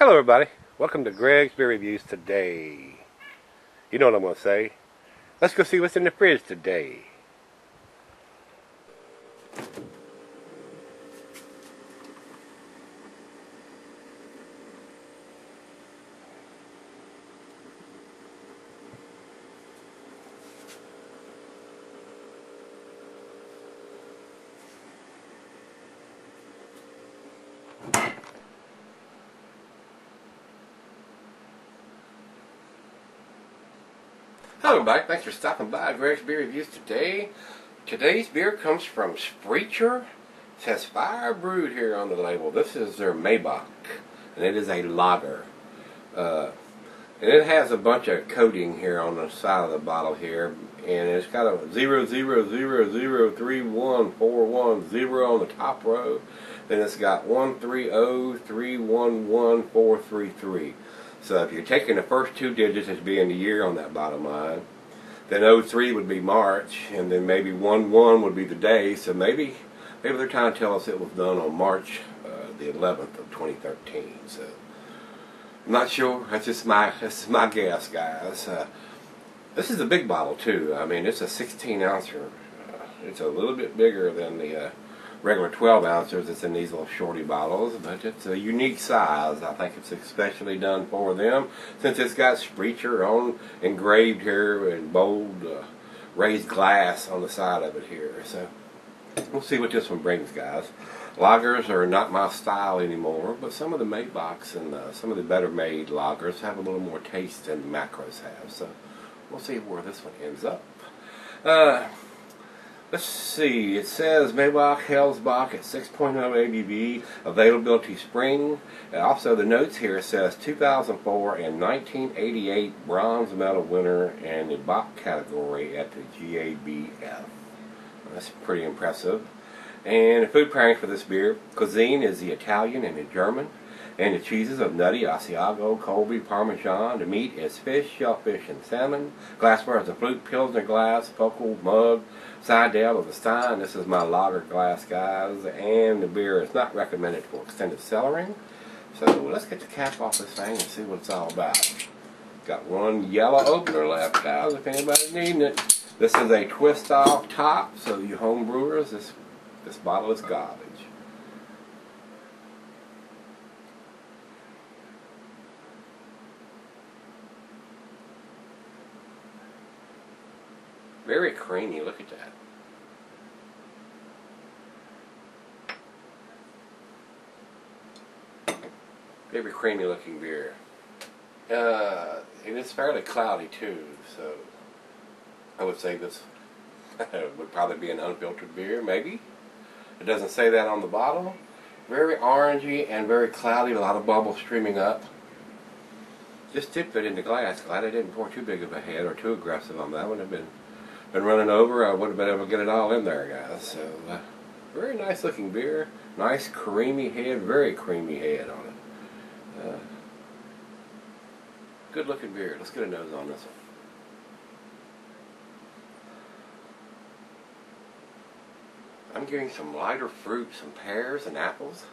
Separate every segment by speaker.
Speaker 1: Hello everybody, welcome to Gregsbeerreviews today. You know what I'm going to say. Let's go see what's in the fridge today. Hello everybody, thanks for stopping by Gregsbeerreviews today. Today's beer comes from Sprecher. It says fire brewed here on the label. This is their Mai Bock, and it is a lager. And it has a bunch of coating here on the side of the bottle here, and it's got a 000031410 on the top row. Then it's got 130311433. So if you're taking the first two digits as being the year on that bottom line, then 03 would be March, and then maybe 11 would be the day. So maybe they're trying to tell us it was done on March the 11th of 2013. So I'm not sure. That's my guess, guys. This is a big bottle too. I mean, it's a 16 ouncer. It's a little bit bigger than the regular 12 ounces that's in these little shorty bottles, but it's a unique size. I think it's especially done for them since it's got Sprecher on engraved here in bold raised glass on the side of it here. So we'll see what this one brings, guys. Lagers are not my style anymore, but some of the Mai Bocks and some of the better made lagers have a little more taste than the macros have. So we'll see where this one ends up. Let's see, it says Mai Bock Hellsbock at 6.0 ABV, availability spring. Also the notes here says 2004 and 1988 bronze medal winner in the Bock category at the GABF. That's pretty impressive. And the food pairing for this beer, cuisine is the Italian and the German. And the cheeses of nutty, Asiago, Colby, Parmesan. The meat is fish, shellfish, and salmon. Glassware is a flute, Pilsner glass, focal, mug, Seidel of the Stein. This is my lager glass, guys. And the beer is not recommended for extended cellaring. So let's get the cap off this thing and see what it's all about. Got one yellow opener left, guys, if anybody's needing it. This is a twist-off top, so you home brewers, this bottle is garbage. Very creamy, look at that. Very creamy looking beer. It is fairly cloudy too, so I would say this would probably be an unfiltered beer, maybe. It doesn't say that on the bottle. Very orangey and very cloudy, a lot of bubbles streaming up. Just dipped it in the glass. Glad I didn't pour too big of a head or too aggressive on that one. I've been running over, I would have been able to get it all in there, guys. So, very nice looking beer. Nice creamy head, very creamy head on it. Good looking beer. Let's get a nose on this one. I'm getting some lighter fruit, some pears and apples.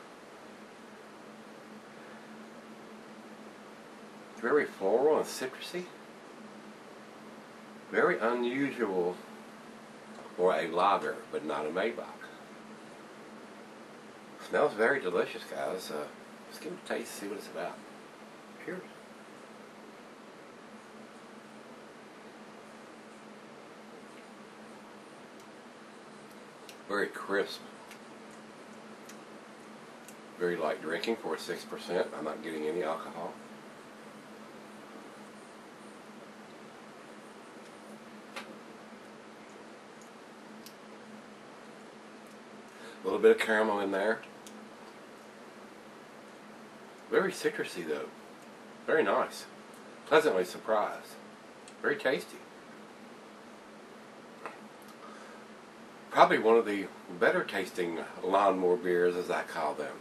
Speaker 1: Very floral and citrusy. Very unusual for a lager, but not a Mai Bock. Smells very delicious, guys. Let's give it a taste, see what it's about. Cheers. Very crisp. Very light drinking for a 6%. I'm not getting any alcohol. A little bit of caramel in there. Very citrusy though. Very nice. Pleasantly surprised. Very tasty. Probably one of the better tasting lawnmower beers, as I call them.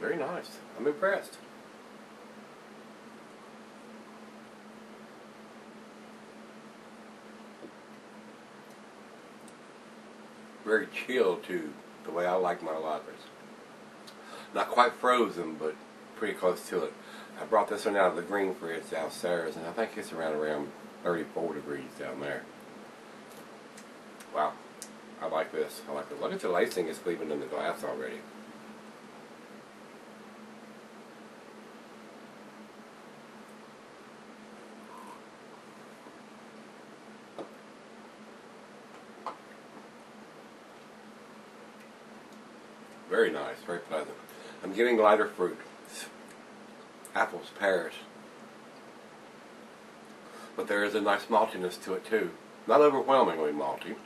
Speaker 1: Very nice. I'm impressed. Very chill too, the way I like my lagers. Not quite frozen, but pretty close to it. I brought this one out of the green fridge downstairs, and I think it's around 34 degrees down there. Wow, I like this. I like it. Look at the lacing; it's leaving in the glass already. Very nice, very pleasant. I'm getting lighter fruit. Apples, pears. But there is a nice maltiness to it too. Not overwhelmingly malty.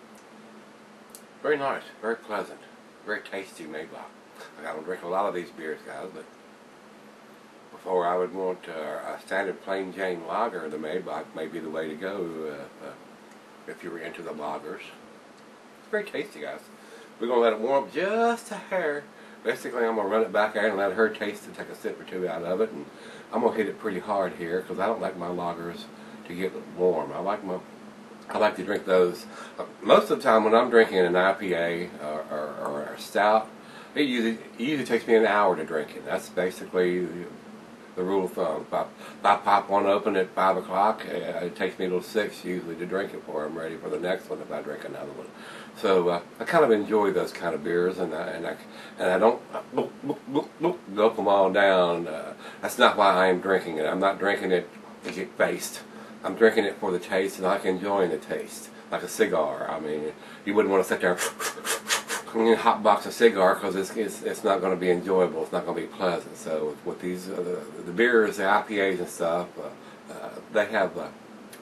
Speaker 1: Very nice, very pleasant, very tasty Mai Bock. I don't drink a lot of these beers, guys, but before I would want a standard plain Jane lager, the Mai Bock may be the way to go if you were into the lagers. It's very tasty, guys. We're going to let it warm up just a hair. Basically, I'm going to run it back there and let her taste it, take a sip or two out of it, and I'm going to hit it pretty hard here because I don't like my lagers to get warm. I like to drink those. Most of the time when I'm drinking an IPA or a stout, it usually takes me an hour to drink it. That's basically the rule of thumb. If I pop one open at 5 o'clock, it takes me till 6 usually to drink it before I'm ready for the next one if I drink another one. So I kind of enjoy those kind of beers, and I don't gulp them all down. That's not why I am drinking it. I'm not drinking it to get faced. I'm drinking it for the taste, and I like enjoying the taste, like a cigar. I mean, you wouldn't want to sit there and hot box a cigar because it's not going to be enjoyable. It's not going to be pleasant. So with these the beers, the IPAs and stuff, they have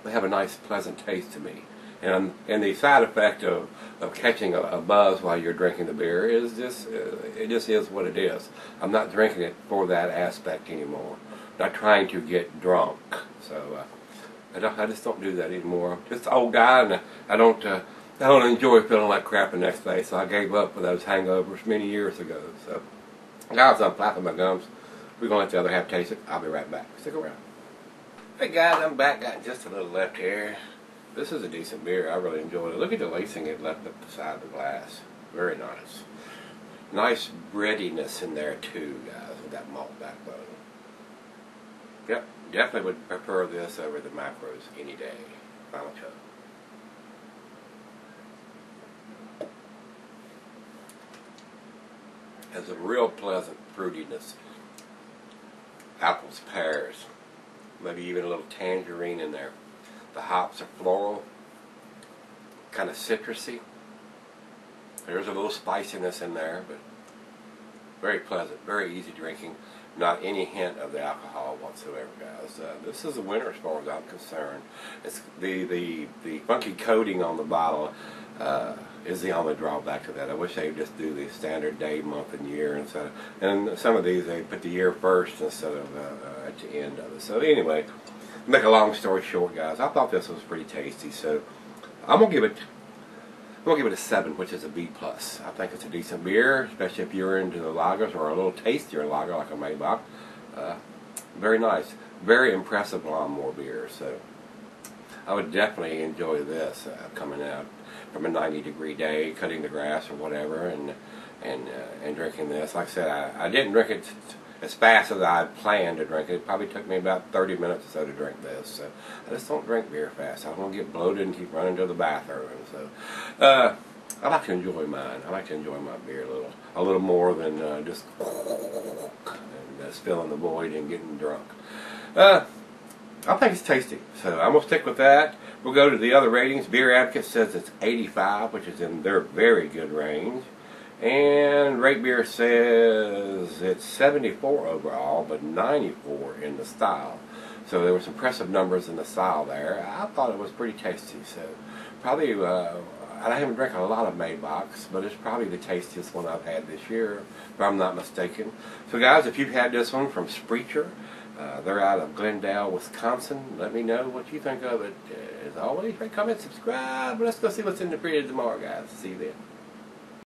Speaker 1: a nice, pleasant taste to me. And the side effect of catching a buzz while you're drinking the beer is just it just is what it is. I'm not drinking it for that aspect anymore. I'm not trying to get drunk. So I just don't do that anymore. I'm just an old guy, and I don't enjoy feeling like crap the next day. So I gave up for those hangovers many years ago. So guys, I'm flapping my gums. We're gonna let the other half taste it. I'll be right back. Stick around. Hey guys, I'm back. Got just a little left here. This is a decent beer. I really enjoyed it. Look at the lacing it left up the side of the glass. Very nice. Nice breadiness in there too, guys, with that malt backbone. Yep, definitely would prefer this over the macros any day. Final chug. Has a real pleasant fruitiness. Apples, pears, maybe even a little tangerine in there. The hops are floral, kind of citrusy. There's a little spiciness in there, but very pleasant, very easy drinking. Not any hint of the alcohol whatsoever, guys. This is a winner as far as I'm concerned. It's the funky coating on the bottle is the only drawback to that. I wish they'd just do the standard day, month, and year instead of, and some of these they put the year first instead of at the end of it. So anyway. Make a long story short, guys, I thought this was pretty tasty, so I'm gonna give it a 7, which is a B+. I think it's a decent beer, especially if you're into the lagers or a little tastier lager like a Mai Bock. Very nice, very impressive lawnmower beer. So I would definitely enjoy this coming out from a 90-degree day, cutting the grass or whatever, and drinking this. Like I said, I didn't drink it as fast as I planned to drink it. It probably took me about 30 minutes or so to drink this. So I just don't drink beer fast. I don't want to get bloated and keep running to the bathroom. So I like to enjoy mine. I like to enjoy my beer a little more than just filling the void and getting drunk. I think it's tasty. So I'm gonna stick with that. We'll go to the other ratings. Beer Advocate says it's 85, which is in their very good range. And Rate Beer says it's 74 overall, but 94 in the style. So there were some impressive numbers in the style there. I thought it was pretty tasty. So probably, I haven't drank a lot of Mai Bocks, but it's probably the tastiest one I've had this year, if I'm not mistaken. So guys, if you've had this one from Sprecher, they're out of Glendale, Wisconsin. Let me know what you think of it. As always, rate, comment, subscribe. Let's go see what's in the fridge tomorrow, guys. See you then.